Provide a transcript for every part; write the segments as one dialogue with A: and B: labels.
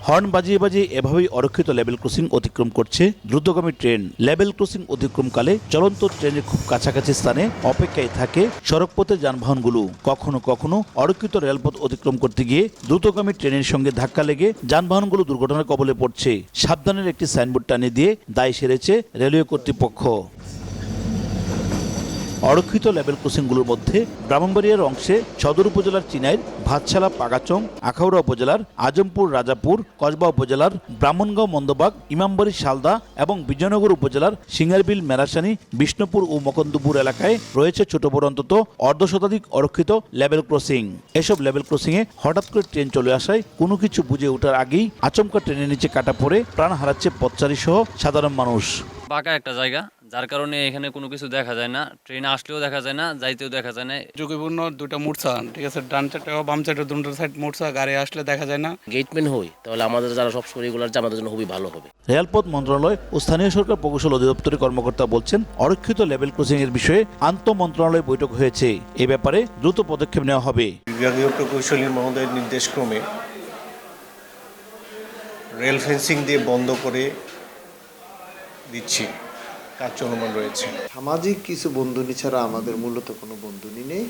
A: Horn বাজিয়ে বাজিয়ে এভাবেই অরক্ষিত লেভেল ক্রসিং অতিক্রম করছে দ্রুতগামী ট্রেন। লেভেল ক্রসিং অতিক্রমকালে চলন্ত ট্রেনের খুব কাছাকাছি স্থানে অপেক্ষায় থাকে সড়কপথে যানবাহনগুলো। কখনো কখনো অরক্ষিত রেলপথ অতিক্রম করতে গিয়ে দ্রুতগামী ট্রেনের সঙ্গে ধাক্কা লেগে যানবাহনগুলো দুর্ঘটনার কবলে পড়ছে। সাবধানের একটি সাইনবোর্ড টানিয়ে দিয়ে দায় সেরেছে রেলওয়ে কর্তৃপক্ষ। অরক্ষিত লেভেল ক্রসিংগুলোর মধ্যে ব্রাহ্মণবাড়িয়ার অংশে সদর উপজেলার চিনাইর ভাতশালা পাগাচং, আখাউড়া উপজেলার আজমপুর রাজাপুর, কসবা উপজেলার ব্রাহ্মণগাঁও মন্দবাগ, ইমামবাড়ি শালদা এবং বিজয়নগর উপজেলার সিঙ্গারবিল, মেরাসানি, বিষ্ণুপুর ও মকন্দপুর এলাকায় রয়েছে ছোট বড় অন্তত অর্ধশতাধিক অরক্ষিত লেভেল ক্রসিং। এসব লেভেল ক্রসিংয়ে হঠাৎ করে ট্রেন চলে আসায় কোনো কিছু বুঝে ওঠার আগেই আচমকা ট্রেনের নিচে কাটা পড়ে প্রাণ হারাচ্ছে পথচারী সহ সাধারণ মানুষ।
B: বাঁকা একটা জায়গা, যার কারণে এখানে কোনো কিছু দেখা যায় না। ট্রেন আসলেও দেখা যায় না, যাইতেও দেখা যায় না।
C: ঝুঁকিপূর্ণ দুটো মোড়ছা, ঠিক আছে, ডান সাইডে বাম সাইডে দুটো সাইড মোড়ছা, গাড়ি আসলে দেখা যায় না।
D: গেটম্যান হই তাহলে আমাদের যারা সব রেগুলার আমাদের জন্য খুবই ভালো হবে।
A: রেলপথ মন্ত্রণালয় ও স্থানীয় সরকার প্রকৌশল অধিদপ্তরের কর্মকর্তা বলছেন, অরক্ষিত লেভেল ক্রসিং এর বিষয়ে আন্তঃ মন্ত্রণালয় বৈঠক হয়েছে। এ ব্যাপারে দ্রুত পদক্ষেপ নেওয়া হবে।
E: বিভাগীয় প্রকৌশলী মহোদয়ের নির্দেশক্রমে রেল ফেন্সিং দিয়ে বন্ধ করে দিচ্ছি, কাজ চলমান রয়েছে।
F: সামাজিক কিছু বন্ধুনি ছাড়া আমাদের মূলত কোনো বন্ধুনি নেই।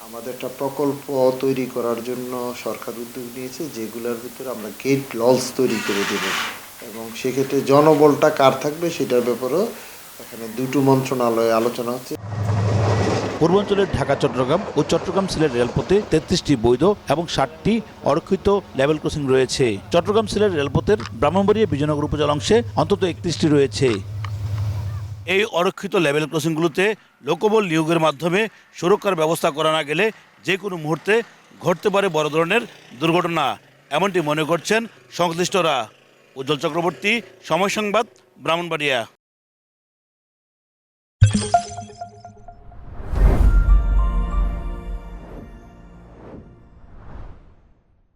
F: আমাদের একটা প্রকল্প তৈরি করার জন্য সরকার উদ্যোগ নিয়েছে, যেগুলোর ভিতরে আমরা গেট ললস তৈরি করে দেব এবং সেক্ষেত্রে জনবলটা কার থাকবে সেটার ব্যাপারেও এখানে দুটো মন্ত্রণালয়ে আলোচনা হচ্ছে।
A: পূর্বাঞ্চলের ঢাকা চট্টগ্রাম ও চট্টগ্রাম সিলেট রেলপথে 33টি বৈধ এবং 60টি অরক্ষিত লেভেল ক্রসিং রয়েছে। চট্টগ্রাম সিলেট রেলপথের ব্রাহ্মণবাড়িয়া বিজয়নগর উপজেলা অংশে অন্তত 31টি রয়েছে। এই অরক্ষিত লেভেল ক্রসিংগুলোতে লোকবল নিয়োগের মাধ্যমে সুরক্ষার ব্যবস্থা করা না গেলে যে কোনো মুহূর্তে ঘটতে পারে বড় ধরনের দুর্ঘটনা, এমনটি মনে করছেন সংশ্লিষ্টরা। উজ্জ্বল চক্রবর্তী, সময় সংবাদ, ব্রাহ্মণবাড়িয়া।